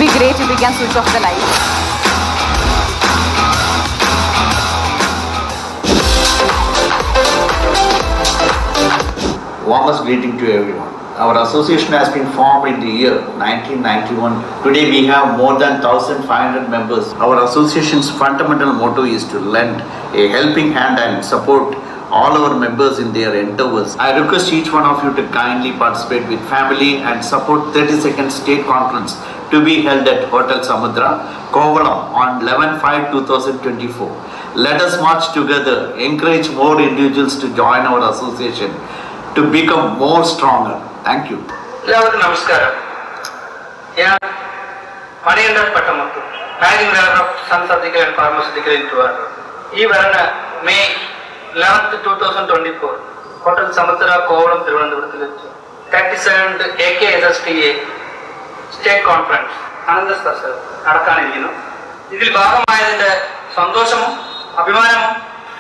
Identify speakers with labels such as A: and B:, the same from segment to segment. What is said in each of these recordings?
A: It'll be great if we can switch off the lights.
B: Warmest greeting to everyone. Our association has been formed in the year 1991. Today we have more than 1,500 members. Our association's fundamental motto is to lend a helping hand and support all our members in their endeavors. I request each one of you to kindly participate with family and support 32nd State Conference to be held at Hotel Samudra, Kovalam on 11/5/2024. Let us march together, encourage more individuals to join our association to become more stronger. Thank you.
C: എല്ലാവർക്കും നമസ്കാരം. ഞാൻ Manikandan Pattamuthu, managing director of Sun surgical and pharmaceutical in Trivandrum. ഈ വരുന്ന May 11, 2024 hotel സമുദ്ര കോവളം തിരുവനന്തപുരത്തിൽ വെച്ച് 37th AKSSTA state conference ആനന്ദസ്പർശം നടക്കാനിരിക്കുന്നു. ഇതിൽ ഭാഗമായതിന്റെ സന്തോഷവും അഭിമാനവും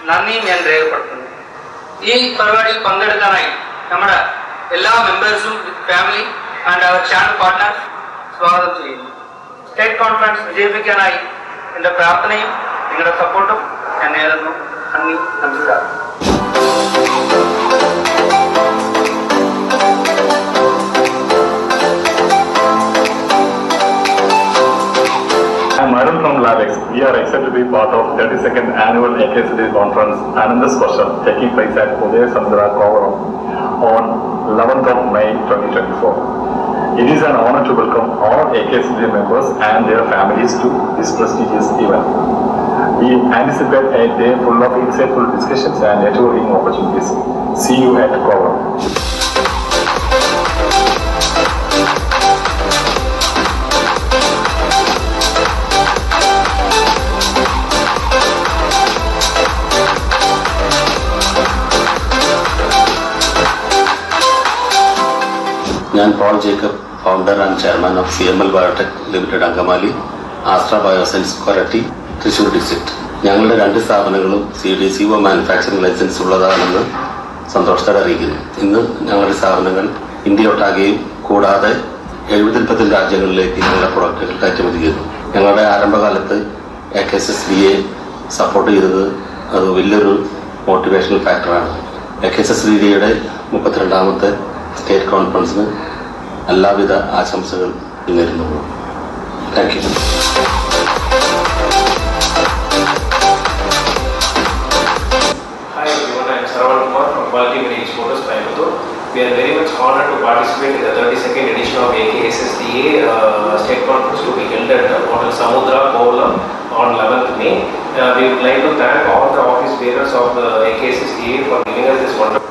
C: നന്ദിയും ഞാൻ രേഖപ്പെടുത്തുന്നു. ഈ പരിപാടിയിൽ പങ്കെടുക്കാനായി നമ്മുടെ എല്ലാ മെമ്പേഴ്സും family and our channel partners സ്വാഗതം ചെയ്യുന്നു. സ്റ്റേറ്റ് കോൺഫറൻസ് വിജയിപ്പിക്കാനായി എൻ്റെ പ്രാർത്ഥനയും നിങ്ങളുടെ സപ്പോർട്ടും ഞാൻ നേരുന്നു. നന്ദി, നമസ്കാരം.
D: I'm Arun from LabX. We are excited to be part of 32nd Annual AKSSTA Conference Anandasparsham taking place at Hotel Samudra Kovalam on 11th of May 2024. It is an honor to welcome all AKSSTA members and their families to this prestigious event. We anticipate a day full of insightful discussions and networking opportunities. See you at Kovalam.
E: ഞാൻ Paul Jacob, founder and chairman of CML biotech limited Angamaly, Astra bioscience Koratty, Thrissur district. ഞങ്ങളുടെ രണ്ട് സ്ഥാപനങ്ങളും CDCO manufacturing licence ഉള്ളതാണെന്ന് സന്തോഷത്തോടെ അറിയിക്കുന്നു. ഇന്ന് ഞങ്ങളുടെ സ്ഥാപനങ്ങൾ ഇന്ത്യയൊട്ടാകെയും കൂടാതെ 70-ൽ രാജ്യങ്ങളിലേക്ക് ഞങ്ങളുടെ പ്രൊഡക്റ്റുകൾ കയറ്റുമതി ചെയ്യുന്നു. ഞങ്ങളുടെ ആരംഭകാലത്ത് AKSSTA സപ്പോർട്ട് ചെയ്തത് അത് വലിയൊരു മോട്ടിവേഷണൽ ഫാക്ടറാണ്. AKSSTA 32ാമത്തെ സ്റ്റേറ്റ് കോൺഫറൻസിന് എല്ലാവിധ ആശംസകൾ നേരുന്നു. Thank you.
F: Hi everyone, I am Saravanan Kumar from Quality Marine Motors, Coimbatore. We are very much honored to participate in the 32nd edition of AKSSTA State Conference to be held at Hotel Samudra, Kovalam on 11th May. We would like to thank all the office bearers of the AKSSTA for giving us this wonderful.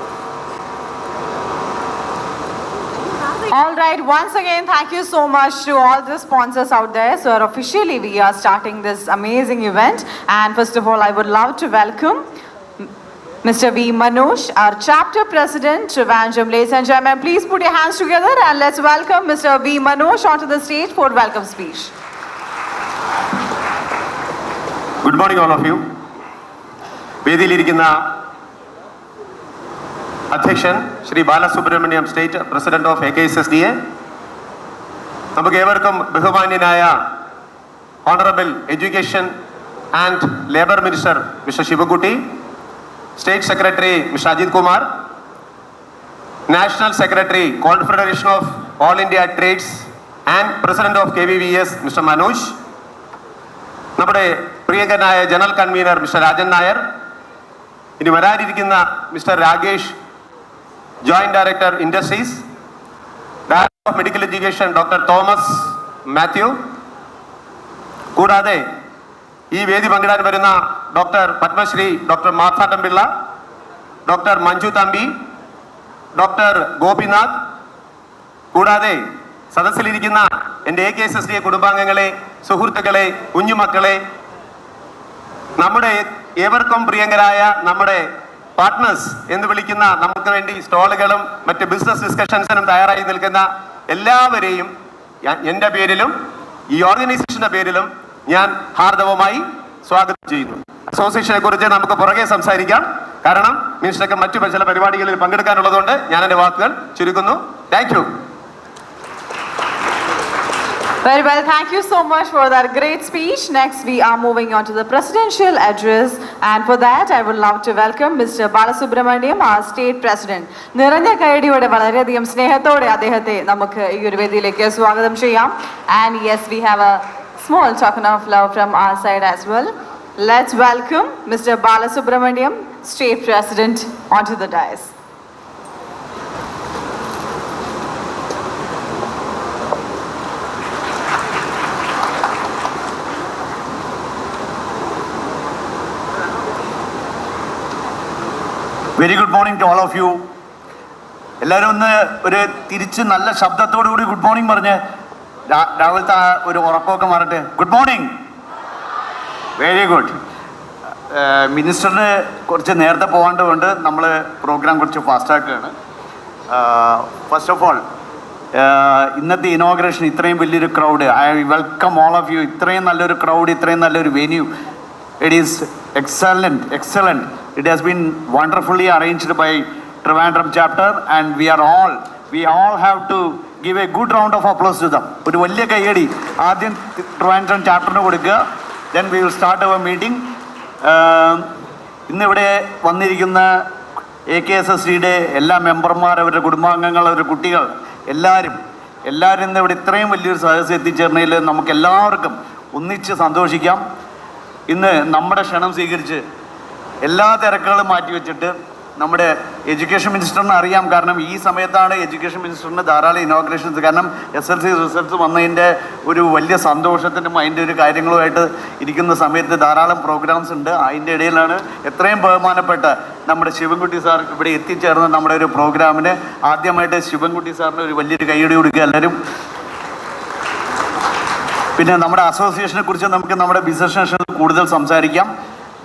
A: All right, once again, thank you so much to all the sponsors out there. So officially we are starting this amazing event. And first of all, I would love to welcome Mr. V. Manoj, our chapter president, Trivandrum. Ladies and gentlemen, please put your hands together and let's welcome Mr. V. Manoj onto the stage for welcome speech.
G: Good morning all of you. വേദിയിലിരിക്കുന്ന അധ്യക്ഷൻ Shri Balasubramaniam, state president of AKSSTA, നമുക്ക് ഏവർക്കും ബഹുമാന്യനായ honourable education and labour minister mister Sivakutty, state secretary mister Ajith Kumar, national secretary confederation of all India trades and president of KVVS mister Manoj, നമ്മുടെ പ്രിയങ്കരനായ general convener mister Rajan Nair, ഇനി വരാനിരിക്കുന്ന mister Rakesh, joint director industries, director of medical education doctor Thomas Mathew, കൂടാതെ ഈ വേദി പങ്കിടാൻ വരുന്ന doctor Padmashri doctor Marthandam Pillai, doctor Manju Thampi, doctor Gopinath, കൂടാതെ സദസ്സിലിരിക്കുന്ന എൻ്റെ AKSSTA കുടുംബാംഗങ്ങളെ, സുഹൃത്തുക്കളെ, കുഞ്ഞുമക്കളെ, നമ്മുടെ ഏവർക്കും പ്രിയങ്കരായ നമ്മുടെ പാർട്ട്നേഴ്സ് എന്ന് വിളിക്കുന്ന നമുക്ക് വേണ്ടി സ്റ്റോളുകളും മറ്റ് ബിസിനസ് ഡിസ്കഷൻസിനും തയ്യാറായി നിൽക്കുന്ന എല്ലാവരെയും എൻ്റെ പേരിലും ഈ ഓർഗനൈസേഷൻ്റെ പേരിലും ഞാൻ ഹാർദവമായി സ്വാഗതം ചെയ്യുന്നു. അസോസിയേഷനെ കുറിച്ച് നമുക്ക് പുറകെ സംസാരിക്കാം, കാരണം മിനിസ്റ്റർക്ക് മറ്റു ചില പരിപാടികളിൽ പങ്കെടുക്കാനുള്ളതുകൊണ്ട് ഞാൻ എൻ്റെ വാക്കുകൾ ചുരുക്കുന്നു. Thank you.
A: Very well, thank you so much for that great speech. Next, we are moving on to the presidential address, and for that, I would love to welcome Mr. Balasubramaniam, our state president. നിറഞ്ഞ കൈയടിയോടെ വളരെയധികം സ്നേഹത്തോടെ അദ്ദേഹത്തെ നമുക്ക് ഈ ഒരു വേദിയിലേക്ക് സ്വാഗതം ചെയ്യാം. And yes, we have a small token of love from our side as well. Let's welcome Mr. Balasubramaniam, state president, onto the dais.
H: Very good morning to all of you. എല്ലാവരും ഒന്ന് ഒരു തിരിച്ച് നല്ല ശബ്ദത്തോടു കൂടി ഗുഡ് മോർണിംഗ് പറഞ്ഞ് രാവിലത്തെ ആ ഒരു ഉറക്കമൊക്കെ മാറട്ടെ. Good morning. Very good. മിനിസ്റ്ററിന് കുറച്ച് നേരത്തെ പോകേണ്ടതുകൊണ്ട് നമ്മൾ പ്രോഗ്രാം കുറച്ച് ഫാസ്റ്റാക്കുകയാണ്. ഫസ്റ്റ് ഓഫ് ഓൾ ഇന്നത്തെ ഇനോഗ്രേഷൻ ഇത്രയും വലിയൊരു crowd, I welcome all of you. ഇത്രയും നല്ലൊരു ക്രൗഡ്, ഇത്രയും നല്ലൊരു venue. It is excellent. It has been wonderfully arranged by Trivandrum chapter, and we all have to give a good round of applause to them. ഒരു വലിയ കൈയടി ആദ്യം Trivandrum chapterന് കൊടുക്കുക. Then we will start our meeting. ഇന്നിവിടെ വന്നിരിക്കുന്ന AKSSCയുടെ എല്ലാ മെമ്പർമാർ, അവരുടെ കുടുംബാംഗങ്ങൾ, അവരുടെ കുട്ടികൾ, എല്ലാവരും ഇന്ന് ഇവിടെ ഇത്രയും വലിയൊരു സദസ്സ് എത്തിച്ചേർന്നതിൽ നമുക്ക് എല്ലാവർക്കും ഒന്നിച്ച് സന്തോഷിക്കാം. ഇന്ന് നമ്മുടെ ക്ഷണം സ്വീകരിച്ച് എല്ലാ തിരക്കുകളും മാറ്റിവെച്ചിട്ട് നമ്മുടെ എഡ്യൂക്കേഷൻ മിനിസ്റ്ററിന് അറിയാം, കാരണം ഈ സമയത്താണ് എഡ്യൂക്കേഷൻ മിനിസ്റ്ററിന് ധാരാളം ഇനോഗ്രേഷൻസ്, കാരണം SLC റിസൾട്ട്സ് വന്നതിൻ്റെ ഒരു വലിയ സന്തോഷത്തിനും അതിൻ്റെ ഒരു കാര്യങ്ങളുമായിട്ട് ഇരിക്കുന്ന സമയത്ത് ധാരാളം പ്രോഗ്രാംസ് ഉണ്ട്. അതിൻ്റെ ഇടയിലാണ് എത്രയും ബഹുമാനപ്പെട്ട നമ്മുടെ ശിവൻകുട്ടി സാർ ഇവിടെ എത്തിച്ചേർന്ന് നമ്മുടെ ഒരു പ്രോഗ്രാമിന് ആദ്യമായിട്ട് ശിവൻകുട്ടി സാറിന് ഒരു വലിയൊരു കൈയടി കൊടുക്കുക എല്ലാവരും. പിന്നെ നമ്മുടെ അസോസിയേഷനെ കുറിച്ച് നമുക്ക് നമ്മുടെ ബിസിനസ് സെഷനിൽ കൂടുതൽ സംസാരിക്കാം.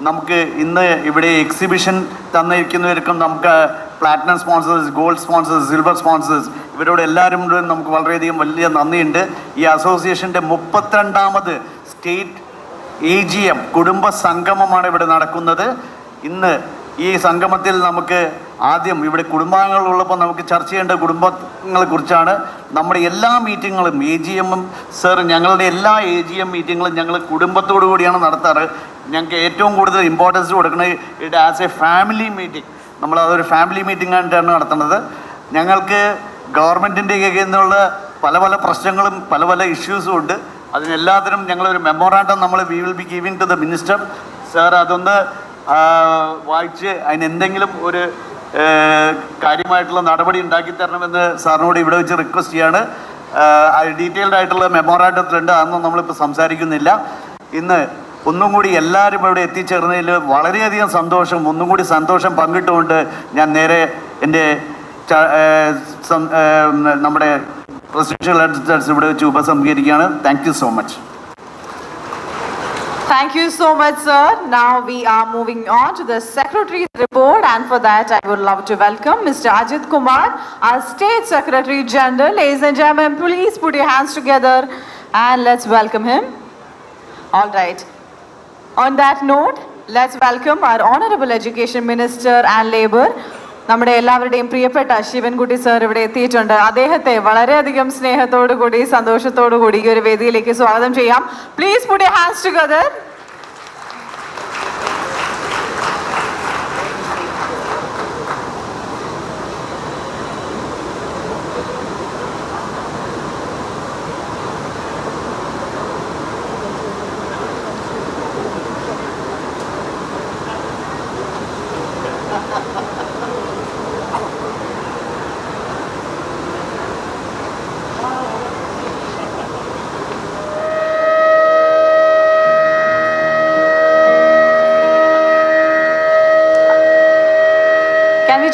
H: നമുക്ക് ഇന്ന് ഇവിടെ എക്സിബിഷൻ തന്നിരിക്കുന്നവർക്കും നമുക്ക് platinum sponsors, gold sponsors, silver sponsors, ഇവരോട് എല്ലാവരും നമുക്ക് വളരെയധികം വലിയ നന്ദിയുണ്ട്. ഈ അസോസിയേഷൻ്റെ 32ാമത് സ്റ്റേറ്റ് AGM കുടുംബ സംഗമമാണ് ഇവിടെ നടക്കുന്നത്. ഇന്ന് ഈ സംഗമത്തിൽ നമുക്ക് ആദ്യം ഇവിടെ കുടുംബാംഗങ്ങളുള്ളപ്പോൾ നമുക്ക് ചർച്ച ചെയ്യേണ്ട കുടുംബങ്ങളെ കുറിച്ചാണ്. നമ്മുടെ എല്ലാ മീറ്റിങ്ങുകളും AGM സർ, ഞങ്ങളുടെ എല്ലാ AGM മീറ്റിങ്ങുകളും ഞങ്ങൾ കുടുംബത്തോടു കൂടിയാണ് നടത്താറ്. ഞങ്ങൾക്ക് ഏറ്റവും കൂടുതൽ ഇമ്പോർട്ടൻസ് കൊടുക്കുന്നത് ഇത് ആസ് എ ഫാമിലി മീറ്റിംഗ്. നമ്മളതൊരു ഫാമിലി മീറ്റിംഗ് ആയിട്ടാണ് നടത്തുന്നത്. ഞങ്ങൾക്ക് ഗവൺമെൻറ്റിൻ്റെ കയ്യിൽ നിന്നുള്ള പല പ്രശ്നങ്ങളും പല ഇഷ്യൂസും ഉണ്ട്. അതിനെല്ലാത്തിനും ഞങ്ങളൊരു memorandum we will be giving to the minister. Sir അതൊന്ന് വായിച്ച് അതിനെന്തെങ്കിലും ഒരു കാര്യമായിട്ടുള്ള നടപടി ഉണ്ടാക്കി തരണമെന്ന് സാറിനോട് ഇവിടെ വെച്ച് റിക്വസ്റ്റ് ചെയ്യാണ്. ഡീറ്റെയിൽഡ് ആയിട്ടുള്ള മെമ്മോറാണ്ടത്തിലുണ്ട്, അതൊന്നും നമ്മളിപ്പോൾ സംസാരിക്കുന്നില്ല. ഇന്ന് ഒന്നും കൂടി എല്ലാവരും ഇവിടെ എത്തിച്ചേർന്നതിൽ വളരെയധികം സന്തോഷം, ഒന്നും കൂടി സന്തോഷം പങ്കിട്ടുകൊണ്ട് ഞാൻ നേരെ എൻ്റെ നമ്മുടെ പ്രസിഡൻഷ്യൽ അഡ്രസ് ഇവിടെ വെച്ച് ഉപസംഹരിക്കുകയാണ്. Thank you so much.
A: Thank you so much, sir. Now we are moving on to the Secretary's report, and for that I would love to welcome Mr. Ajit Kumar, our State Secretary General. Ladies and gentlemen, please put your hands together and let's welcome him. All right. On that note, let's welcome our Honorable Education Minister and Labour. നമ്മുടെ എല്ലാവരുടെയും പ്രിയപ്പെട്ട Sivankutty sir ഇവിടെ എത്തിയിട്ടുണ്ട്. അദ്ദേഹത്തെ വളരെയധികം സ്നേഹത്തോടു കൂടി സന്തോഷത്തോടു കൂടി ഈ ഒരു വേദിയിലേക്ക് സ്വാഗതം ചെയ്യാം. Please put your hands together.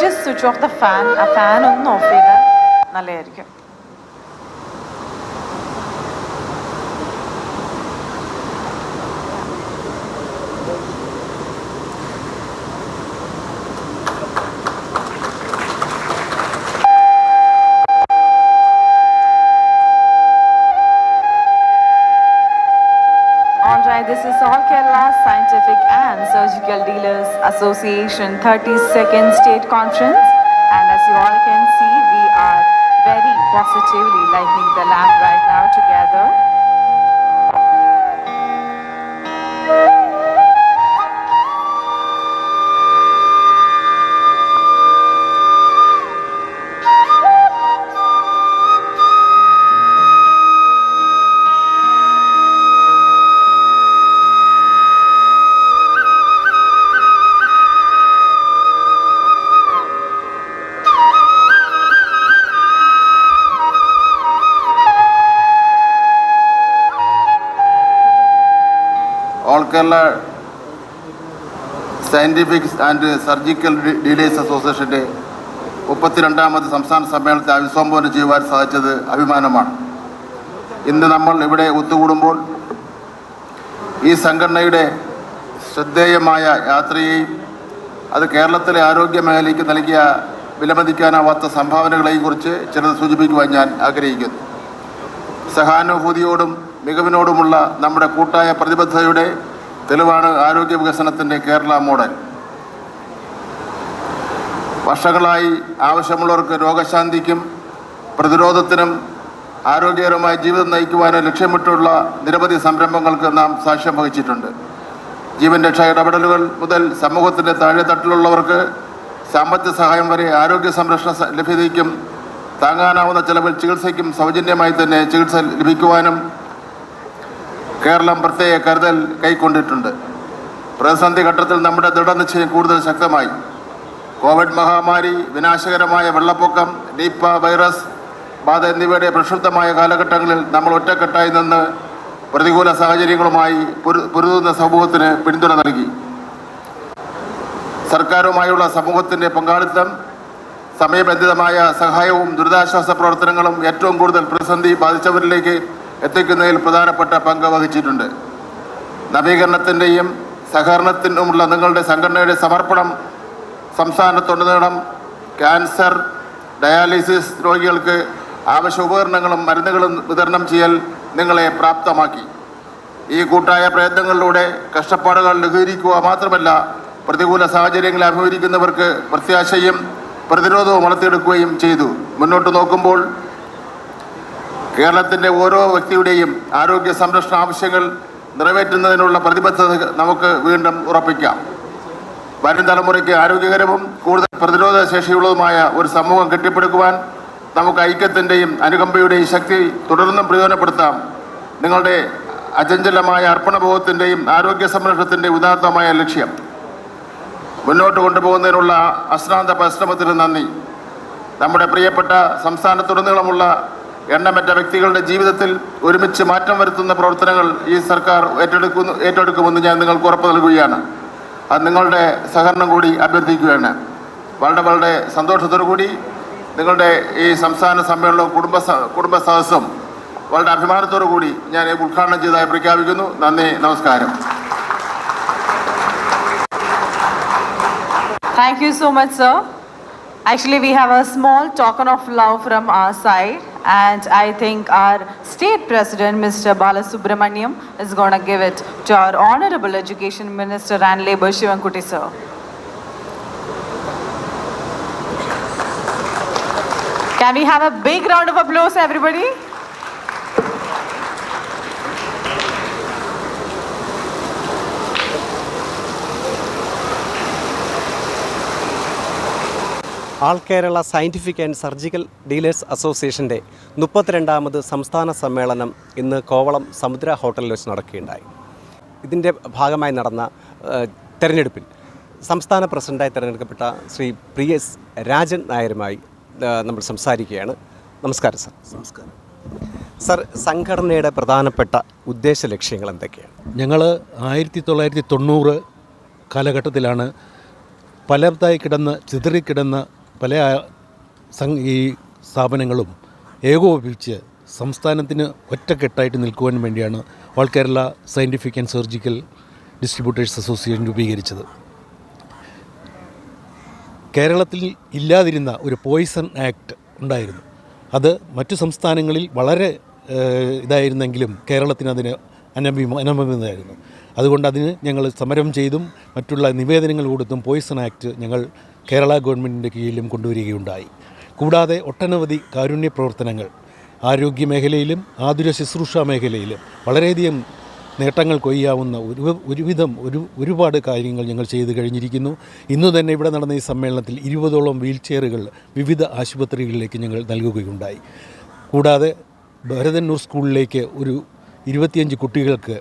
A: just switch off the fan. A fan ഒന്ന് ഓഫ് ചെയ്താൽ നല്ലതായിരിക്കും. This is All Kerala Scientific and Surgical Dealers Association 32nd State Conference, and as you all can see, we are very positively lighting the lamp right now together.
I: Kerala scientific and surgical dealers അസോസിയേഷൻ്റെ 32ാമത് സംസ്ഥാന സമ്മേളനത്തെ അഭിസംബോധന ചെയ്യുവാൻ സാധിച്ചത് അഭിമാനമാണ്. ഇന്ന് നമ്മൾ ഇവിടെ ഒത്തുകൂടുമ്പോൾ ഈ സംഘടനയുടെ ശ്രദ്ധേയമായ യാത്രയെയും അത് കേരളത്തിലെ ആരോഗ്യ മേഖലയ്ക്ക് നൽകിയ വിലമതിക്കാനാവാത്ത സംഭാവനകളെയും കുറിച്ച് ചിലത് സൂചിപ്പിക്കുവാൻ ഞാൻ ആഗ്രഹിക്കുന്നു. സഹാനുഭൂതിയോടും മികവിനോടുമുള്ള നമ്മുടെ കൂട്ടായ പ്രതിബദ്ധതയുടെ തെളിവാണ് ആരോഗ്യ വികസനത്തിൻ്റെ കേരള മോഡൽ. വർഷങ്ങളായി ആവശ്യമുള്ളവർക്ക് രോഗശാന്തിക്കും പ്രതിരോധത്തിനും ആരോഗ്യകരമായ ജീവിതം നയിക്കുവാനും ലക്ഷ്യമിട്ടുള്ള നിരവധി സംരംഭങ്ങൾക്ക് നാം സാക്ഷ്യം വഹിച്ചിട്ടുണ്ട്. ജീവൻ രക്ഷാ ഇടപെടലുകൾ മുതൽ സമൂഹത്തിൻ്റെ താഴെത്തട്ടിലുള്ളവർക്ക് സാമ്പത്തിക സഹായം വരെ ആരോഗ്യ സംരക്ഷണ ലഭ്യതയ്ക്കും താങ്ങാനാവുന്ന ചെലവിൽ ചികിത്സയ്ക്കും സൗജന്യമായി തന്നെ ചികിത്സ ലഭിക്കുവാനും കേരളം പ്രത്യേക കരുതൽ കൈക്കൊണ്ടിട്ടുണ്ട്. പ്രതിസന്ധി ഘട്ടത്തിൽ നമ്മുടെ ദൃഢനിശ്ചയം കൂടുതൽ ശക്തമായി. കോവിഡ് മഹാമാരി, വിനാശകരമായ വെള്ളപ്പൊക്കം, നിപ്പ വൈറസ് ബാധ എന്നിവയുടെ പ്രക്ഷുബ്ധമായ കാലഘട്ടങ്ങളിൽ നമ്മൾ ഒറ്റക്കെട്ടായി നിന്ന് പ്രതികൂല സാഹചര്യങ്ങളുമായി പൊരുതുന്ന സമൂഹത്തിന് പിന്തുണ നൽകി. സർക്കാരുമായുള്ള സമൂഹത്തിൻ്റെ പങ്കാളിത്തം, സമയബന്ധിതമായ സഹായവും ദുരിതാശ്വാസ പ്രവർത്തനങ്ങളും ഏറ്റവും കൂടുതൽ പ്രതിസന്ധി ബാധിച്ചവരിലേക്ക് എത്തിക്കുന്നതിൽ പ്രധാനപ്പെട്ട പങ്ക് വഹിച്ചിട്ടുണ്ട്. നവീകരണത്തിൻ്റെയും സഹകരണത്തിനുമുള്ള നിങ്ങളുടെ സംഘടനയുടെ സമർപ്പണം സംസ്ഥാനത്തുടനീളം ക്യാൻസർ, ഡയാലിസിസ് രോഗികൾക്ക് ആവശ്യ ഉപകരണങ്ങളും മരുന്നുകളും വിതരണം ചെയ്യൽ നിങ്ങളെ പ്രാപ്തമാക്കി. ഈ കൂട്ടായ പ്രയത്നങ്ങളിലൂടെ കഷ്ടപ്പാടുകൾ ലഘൂകരിക്കുക മാത്രമല്ല, പ്രതികൂല സാഹചര്യങ്ങളെ അഭിമുഖീകരിക്കുന്നവർക്ക് പ്രത്യാശയും പ്രതിരോധവും വളർത്തിയെടുക്കുകയും ചെയ്തു. മുന്നോട്ട് നോക്കുമ്പോൾ കേരളത്തിൻ്റെ ഓരോ വ്യക്തിയുടെയും ആരോഗ്യ സംരക്ഷണ ആവശ്യങ്ങൾ നിറവേറ്റുന്നതിനുള്ള പ്രതിബദ്ധത നമുക്ക് വീണ്ടും ഉറപ്പിക്കാം. വരും തലമുറയ്ക്ക് ആരോഗ്യകരവും കൂടുതൽ പ്രതിരോധ ശേഷിയുള്ളതുമായ ഒരു സമൂഹം കെട്ടിപ്പടുക്കുവാൻ നമുക്ക് ഐക്യത്തിൻ്റെയും അനുകമ്പയുടെയും ശക്തി തുടർന്നും പ്രയോജനപ്പെടുത്താം. നിങ്ങളുടെ അചഞ്ചലമായ അർപ്പണബോധത്തിൻ്റെയും ആരോഗ്യ സംരക്ഷണത്തിൻ്റെ ഉദാത്തമായ ലക്ഷ്യം മുന്നോട്ട് കൊണ്ടുപോകുന്നതിനുള്ള അശ്രാന്ത പരിശ്രമത്തിന് നന്ദി. നമ്മുടെ പ്രിയപ്പെട്ട സംസ്ഥാനത്തുടനീളമുള്ള എണ്ണമറ്റ വ്യക്തികളുടെ ജീവിതത്തിൽ ഒരുമിച്ച് മാറ്റം വരുത്തുന്ന പ്രവർത്തനങ്ങൾ ഈ സർക്കാർ ഏറ്റെടുക്കുമെന്ന് ഞാൻ നിങ്ങൾക്ക് ഉറപ്പ് നൽകുകയാണ്. അത് നിങ്ങളുടെ സഹകരണം കൂടി അഭ്യർത്ഥിക്കുകയാണ്. വളരെ സന്തോഷത്തോടു കൂടി നിങ്ങളുടെ ഈ സംസ്ഥാന സമ്മേളനവും കുടുംബ സദസ്സും വളരെ അഭിമാനത്തോടു കൂടി ഞാൻ ഉദ്ഘാടനം ചെയ്തതായി പ്രഖ്യാപിക്കുന്നു. നന്ദി, നമസ്കാരം.
A: Thank you so much, sir. Actually, we have a small token of love from our side, and I think our state president, Mr. Balasubramaniam, is going to give it to our Honorable Education Minister and Labour, Shivankuti, sir. Can we have a big round of applause, everybody?
J: All Kerala scientific and surgical dealers അസോസിയേഷൻ്റെ 32ാമത് സംസ്ഥാന സമ്മേളനം ഇന്ന് കോവളം സമുദ്ര ഹോട്ടലിൽ വെച്ച് നടക്കുകയുണ്ടായി. ഇതിൻ്റെ ഭാഗമായി നടന്ന തെരഞ്ഞെടുപ്പിൽ സംസ്ഥാന പ്രസിഡൻ്റായി തിരഞ്ഞെടുക്കപ്പെട്ട ശ്രീ പ്രിയസ് രാജൻ നായരുമായി നമ്മൾ സംസാരിക്കുകയാണ്. നമസ്കാരം സർ.
K: നമസ്കാരം
J: സർ, സംഘടനയുടെ പ്രധാനപ്പെട്ട ഉദ്ദേശ ലക്ഷ്യങ്ങൾ എന്തൊക്കെയാണ്?
K: ഞങ്ങൾ 1990 കാലഘട്ടത്തിലാണ് പലതായി ചിതറിക്കിടന്ന പല ഈ സ്ഥാപനങ്ങളും ഏകോപിപ്പിച്ച് സംസ്ഥാനത്തിന് ഒറ്റക്കെട്ടായിട്ട് നിൽക്കുവാൻ വേണ്ടിയാണ് all Kerala scientific and surgical distributors association രൂപീകരിച്ചത്. കേരളത്തിൽ ഇല്ലാതിരുന്ന ഒരു പോയിസൺ ആക്ട് ഉണ്ടായിരുന്നു. അത് മറ്റു സംസ്ഥാനങ്ങളിൽ വളരെ ഇതായിരുന്നെങ്കിലും കേരളത്തിന് അതിന് അനഭിമതമായിരുന്നു. അതുകൊണ്ട് അതിന് ഞങ്ങൾ സമരം ചെയ്തും മറ്റുള്ള നിവേദനങ്ങൾ കൊടുത്തും പോയിസൺ ആക്ട് ഞങ്ങൾ കേരള ഗവൺമെൻറ്റിൻ്റെ കീഴിലും കൊണ്ടുവരികയുണ്ടായി. കൂടാതെ ഒട്ടനവധി കാരുണ്യ പ്രവർത്തനങ്ങൾ ആരോഗ്യ മേഖലയിലും ആതുര ശുശ്രൂഷ മേഖലയിലും വളരെയധികം നേട്ടങ്ങൾ കൊയ്യാവുന്ന ഒരുപാട് കാര്യങ്ങൾ ഞങ്ങൾ ചെയ്തു കഴിഞ്ഞിരിക്കുന്നു. ഇന്നു തന്നെ ഇവിടെ നടന്ന ഈ സമ്മേളനത്തിൽ 20ഓളം വീൽ ചെയറുകൾ വിവിധ ആശുപത്രികളിലേക്ക് ഞങ്ങൾ നൽകുകയുണ്ടായി. കൂടാതെ ഭരതന്നൂർ സ്കൂളിലേക്ക് ഒരു 25 കുട്ടികൾക്ക്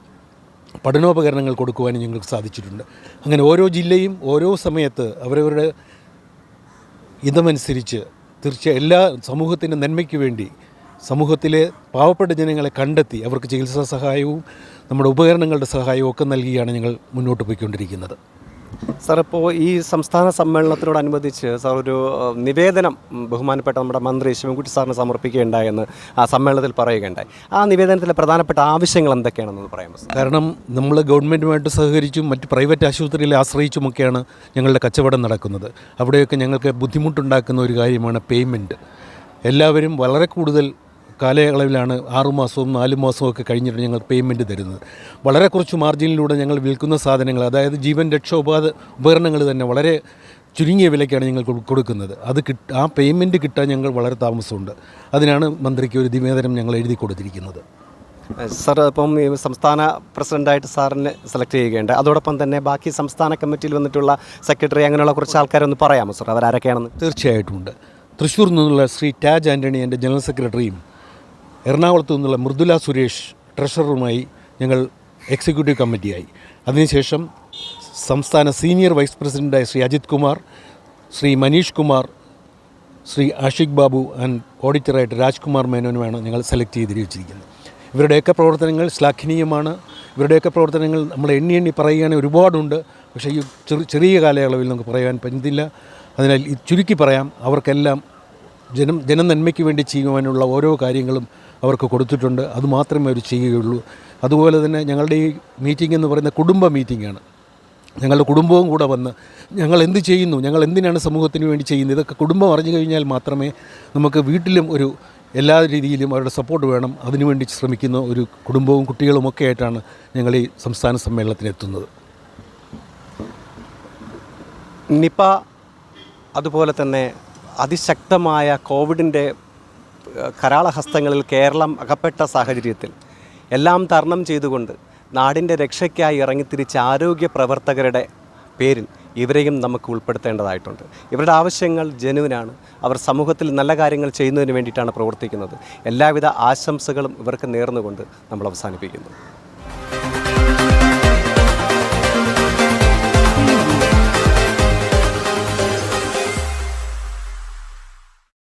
K: പഠനോപകരണങ്ങൾ കൊടുക്കുവാനും ഞങ്ങൾക്ക് സാധിച്ചിട്ടുണ്ട്. അങ്ങനെ ഓരോ ജില്ലയും ഓരോ സമയത്ത് അവരവരുടെ ഇതമനുസരിച്ച് തീർച്ചയായും എല്ലാ സമൂഹത്തിൻ്റെ നന്മയ്ക്ക് വേണ്ടി സമൂഹത്തിലെ പാവപ്പെട്ട ജനങ്ങളെ കണ്ടെത്തി അവർക്ക് ചികിത്സാ സഹായവും നമ്മുടെ ഉപകരണങ്ങളുടെ സഹായവും ഒക്കെ നൽകിയാണ് ഞങ്ങൾ മുന്നോട്ട് പോയിക്കൊണ്ടിരിക്കുന്നത്.
J: സാർ, ഇപ്പോൾ ഈ സംസ്ഥാന സമ്മേളനത്തിനോടനുബന്ധിച്ച് സാർ ഒരു നിവേദനം ബഹുമാനപ്പെട്ട നമ്മുടെ മന്ത്രി ശിവൻകുട്ടി സാറിന് സമർപ്പിക്കുകയുണ്ടായെന്ന് ആ സമ്മേളനത്തിൽ പറയുകയുണ്ടായി. ആ നിവേദനത്തിലെ പ്രധാനപ്പെട്ട ആവശ്യങ്ങൾ എന്തൊക്കെയാണെന്ന് പറയാമോ?
K: കാരണം നമ്മൾ ഗവൺമെൻറ്റുമായിട്ട് സഹകരിച്ചും മറ്റ് പ്രൈവറ്റ് ആശുപത്രികളെ ആശ്രയിച്ചുമൊക്കെയാണ് ഞങ്ങളുടെ കച്ചവടം നടക്കുന്നത്. അവിടെയൊക്കെ ഞങ്ങൾക്ക് ബുദ്ധിമുട്ടുണ്ടാക്കുന്ന ഒരു കാര്യമാണ് പേയ്മെൻറ്റ്. എല്ലാവരും വളരെ കൂടുതൽ കാലയളവിലാണ് 6 മാസവും 4 മാസവും ഒക്കെ കഴിഞ്ഞിട്ട് ഞങ്ങൾ പേയ്മെൻറ്റ് തരുന്നത്. വളരെ കുറച്ച് മാർജിനിലൂടെ ഞങ്ങൾ വിൽക്കുന്ന സാധനങ്ങൾ, അതായത് ജീവൻ ഉപകരണങ്ങൾ തന്നെ വളരെ ചുരുങ്ങിയ വിലയ്ക്കാണ് ഞങ്ങൾ കൊടുക്കുന്നത്. ആ പേയ്മെൻറ്റ് കിട്ടാൻ ഞങ്ങൾ വളരെ താമസമുണ്ട്. അതിനാണ് മന്ത്രിക്ക് ഒരു നിവേദനം ഞങ്ങൾ എഴുതി കൊടുത്തിരിക്കുന്നത്.
J: സാർ, ഇപ്പം ഈ സംസ്ഥാന പ്രസിഡൻ്റായിട്ട് സാറിനെ സെലക്ട് ചെയ്യുകയുണ്ട്. അതോടൊപ്പം തന്നെ ബാക്കി സംസ്ഥാന കമ്മിറ്റിയിൽ വന്നിട്ടുള്ള സെക്രട്ടറി അങ്ങനെയുള്ള കുറച്ച് ആൾക്കാരൊന്ന് പറയാമോ സാർ, അവരാരൊക്കെയാണെന്ന്?
K: തീർച്ചയായിട്ടുമുണ്ട്. തൃശ്ശൂരിൽ നിന്നുള്ള ശ്രീ ടാജ് ആൻ്റണി എൻ്റെ ജനറൽ സെക്രട്ടറിയും, എറണാകുളത്തു നിന്നുള്ള മൃദുല സുരേഷ് ട്രഷററുമായി ഞങ്ങൾ എക്സിക്യൂട്ടീവ് കമ്മിറ്റിയായി. അതിനുശേഷം സംസ്ഥാന സീനിയർ വൈസ് പ്രസിഡൻ്റായ ശ്രീ അജിത് കുമാർ, ശ്രീ മനീഷ് കുമാർ, ശ്രീ ആഷിഖ് ബാബു ആൻഡ് ഓഡിറ്ററായിട്ട് രാജ്കുമാർ മേനോനുമാണ് ഞങ്ങൾ സെലക്ട് ചെയ്തിരിച്ചിരിക്കുന്നത്. ഇവരുടെയൊക്കെ പ്രവർത്തനങ്ങൾ ശ്ലാഘനീയമാണ്. ഇവരുടെയൊക്കെ പ്രവർത്തനങ്ങൾ നമ്മൾ എണ്ണി പറയുകയാണെങ്കിൽ ഒരുപാടുണ്ട്. പക്ഷേ ഈ ചെറിയ കാലയളവിൽ നമുക്ക് പറയാൻ പറ്റുന്നില്ല. അതിനാൽ ചുരുക്കി പറയാം, അവർക്കെല്ലാം ജനനന്മയ്ക്ക് വേണ്ടി ചെയ്യുവാനുള്ള ഓരോ കാര്യങ്ങളും അവർക്ക് കൊടുത്തിട്ടുണ്ട്. അതുമാത്രമേ അവർ ചെയ്യുകയുള്ളൂ. അതുപോലെ തന്നെ ഞങ്ങളുടെ ഈ മീറ്റിംഗ് എന്ന് പറയുന്ന കുടുംബ മീറ്റിംഗാണ്. ഞങ്ങളുടെ കുടുംബവും കൂടെ വന്ന് ഞങ്ങൾ എന്ത് ചെയ്യുന്നു, ഞങ്ങൾ എന്തിനാണ് സമൂഹത്തിന് വേണ്ടി ചെയ്യുന്നത്, ഇതൊക്കെ കുടുംബം അറിഞ്ഞു കഴിഞ്ഞാൽ മാത്രമേ നമുക്ക് വീട്ടിലും ഒരു എല്ലാ രീതിയിലും അവരുടെ സപ്പോർട്ട് വേണം. അതിനുവേണ്ടി ശ്രമിക്കുന്ന ഒരു കുടുംബവും കുട്ടികളുമൊക്കെ ആയിട്ടാണ് ഞങ്ങൾ ഈ സംസ്ഥാന സമ്മേളനത്തിനെത്തുന്നത്.
J: നിപ, അതുപോലെ തന്നെ അതിശക്തമായ കോവിഡിൻ്റെ കരാളഹസ്തങ്ങളിൽ കേരളം അകപ്പെട്ട സാഹചര്യത്തിൽ എല്ലാം തരണം ചെയ്തുകൊണ്ട് നാടിൻ്റെ രക്ഷയ്ക്കായി ഇറങ്ങിത്തിരിച്ച ആരോഗ്യ പ്രവർത്തകരുടെ പേരിൽ ഇവരെയും നമുക്ക് ഉൾപ്പെടുത്തേണ്ടതായിട്ടുണ്ട്. ഇവരുടെ ആവശ്യങ്ങൾ ജനുവിനാണ്. അവർ സമൂഹത്തിൽ നല്ല കാര്യങ്ങൾ ചെയ്യുന്നതിന് വേണ്ടിയിട്ടാണ് പ്രവർത്തിക്കുന്നത്. എല്ലാവിധ ആശംസകളും ഇവർക്ക് നേർന്നുകൊണ്ട് നമ്മൾ അവസാനിപ്പിക്കുന്നു.